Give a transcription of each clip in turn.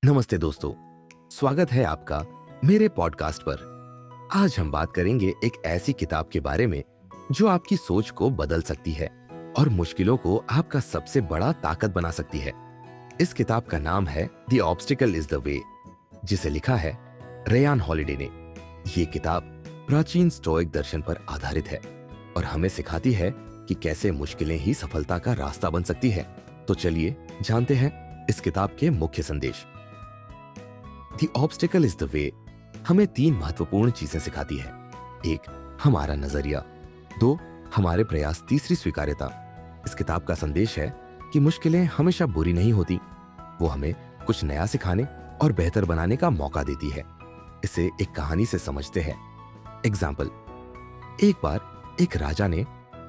नमस्ते दोस्तों, स्वागत है आपका मेरे पॉडकास्ट पर। आज हम बात करेंगे एक ऐसी किताब के बारे में जो आपकी सोच को बदल सकती है और मुश्किलों को आपका सबसे बड़ा ताकत बना सकती है। इस किताब का नाम है the obstacle is the way, जिसे लिखा है रेयान हॉलिडे ने। ये किताब प्राचीन स्टोइक दर्शन पर आधारित है और हमें सिखाती है कि कैसे मुश्किलें ही सफलता का रास्ता बन सकती है। तो चलिए जानते हैं इस किताब के मुख्य संदेश। The obstacle is the way हमें 3 महत्वपूर्ण चीजें सिखाती है। 1, हमारा नजरिया। 2, हमारे प्रयास। तीसरी, स्वीकार्यता। इस किताब का संदेश है कि मुश्किलें हमेशा बुरी नहीं होती, वो हमें कुछ नया सिखाने और बेहतर बनाने का मौका देती है। इसे एक कहानी से समझते हैं। एग्जाम्पल, एक बार एक राजा ने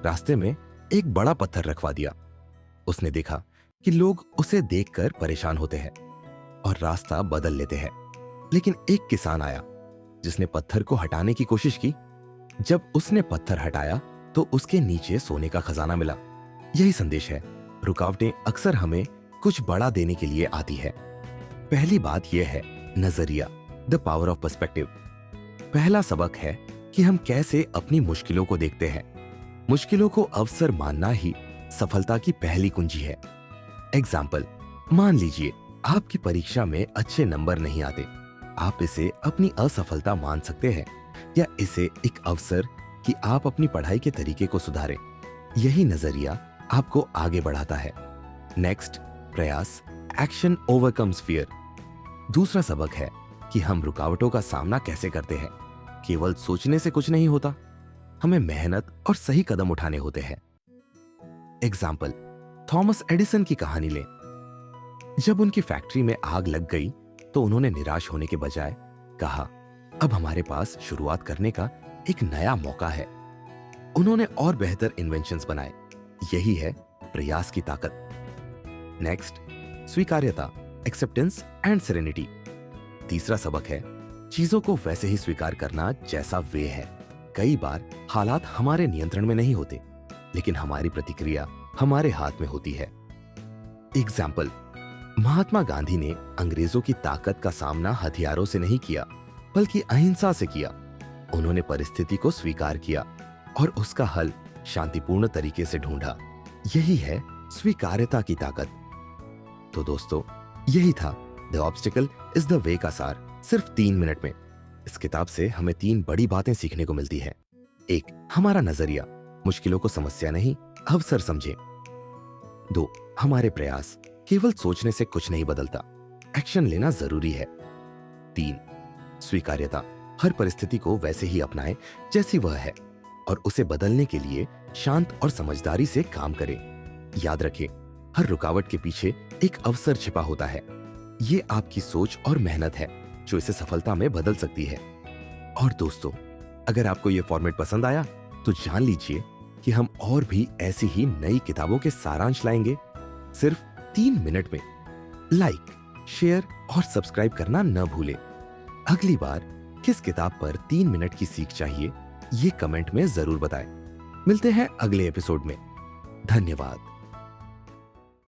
रास्ते में एक बड़ा पत्थर रखवा दिया। उसने देखा कि लोग उसे देखकर परेशान होते हैं और रास्ता बदल लेते हैं। लेकिन एक किसान आया जिसने पत्थर को हटाने की कोशिश की। जब उसने पत्थर हटाया तो उसके नीचे सोने का खजाना मिला। यही संदेश है, रुकावटें अक्सर हमें कुछ बड़ा देने के लिए आती है। पहली बात यह है नजरिया, द पावर ऑफ पर्सपेक्टिव। पहला सबक है कि हम कैसे अपनी मुश्किलों को देखते हैं। मुश्किलों को अवसर मानना ही सफलता की पहली कुंजी है। एग्जाम्पल, मान लीजिए आपकी परीक्षा में अच्छे नंबर नहीं आते। आप इसे अपनी असफलता मान सकते हैं या इसे एक अवसर कि आप अपनी पढ़ाई के तरीके को सुधारें। यही नजरिया आपको आगे बढ़ाता है। नेक्स्ट, प्रयास, एक्शन ओवरकम्स फियर। दूसरा सबक है कि हम रुकावटों का सामना कैसे करते हैं। केवल सोचने से कुछ नहीं होता, हमें मेहनत और सही कदम उठाने होते हैं। एग्जाम्पल, थॉमस एडिसन की कहानी लें। जब उनकी फैक्ट्री में आग लग गई तो उन्होंने निराश होने के बजाय कहा, अब हमारे पास शुरुआत करने का एक नया मौका है। उन्होंने और बेहतर इन्वेंशंस बनाए। यही है प्रयास की ताकत। नेक्स्ट, स्वीकार्यता, एक्सेप्टेंस एंड सेरेनिटी। तीसरा सबक है चीजों को वैसे ही स्वीकार करना जैसा वे है। कई बार हालात हमारे नियंत्रण में नहीं होते, लेकिन हमारी प्रतिक्रिया हमारे हाथ में होती है। एग्जाम्पल, महात्मा गांधी ने अंग्रेजों की ताकत का सामना हथियारों से नहीं किया, बल्कि अहिंसा से किया। उन्होंने परिस्थिति को स्वीकार किया और उसका हल शांतिपूर्ण तरीके से ढूंढा। यही है स्वीकार्यता की ताकत। तो दोस्तों, यही था the obstacle is the way का सार, सिर्फ 3 मिनट में। इस किताब से हमें 3 बड़ी बातें सीखने को मिलती है। 1, हमारा नजरिया, मुश्किलों को समस्या नहीं अवसर समझें। 2, हमारे प्रयास, केवल सोचने से कुछ नहीं बदलता, एक्शन लेना जरूरी है। 3, स्वीकार्यता, हर परिस्थिति को वैसे ही अपनाएं जैसी वह है और उसे बदलने के लिए शांत और समझदारी से काम करें। याद रखें, हर रुकावट के पीछे एक अवसर छिपा होता है। ये आपकी सोच और मेहनत है जो इसे सफलता में बदल सकती है। और दोस्तों, अगर आपको यह फॉर्मेट पसंद आया तो जान लीजिए कि हम और भी ऐसी ही नई किताबों के सारांश लाएंगे, सिर्फ 3 मिनट में। लाइक, शेयर और सब्सक्राइब करना न भूलें। अगली बार किस किताब पर 3 मिनट की सीख चाहिए, ये कमेंट में जरूर बताएं। मिलते हैं अगले एपिसोड में। धन्यवाद।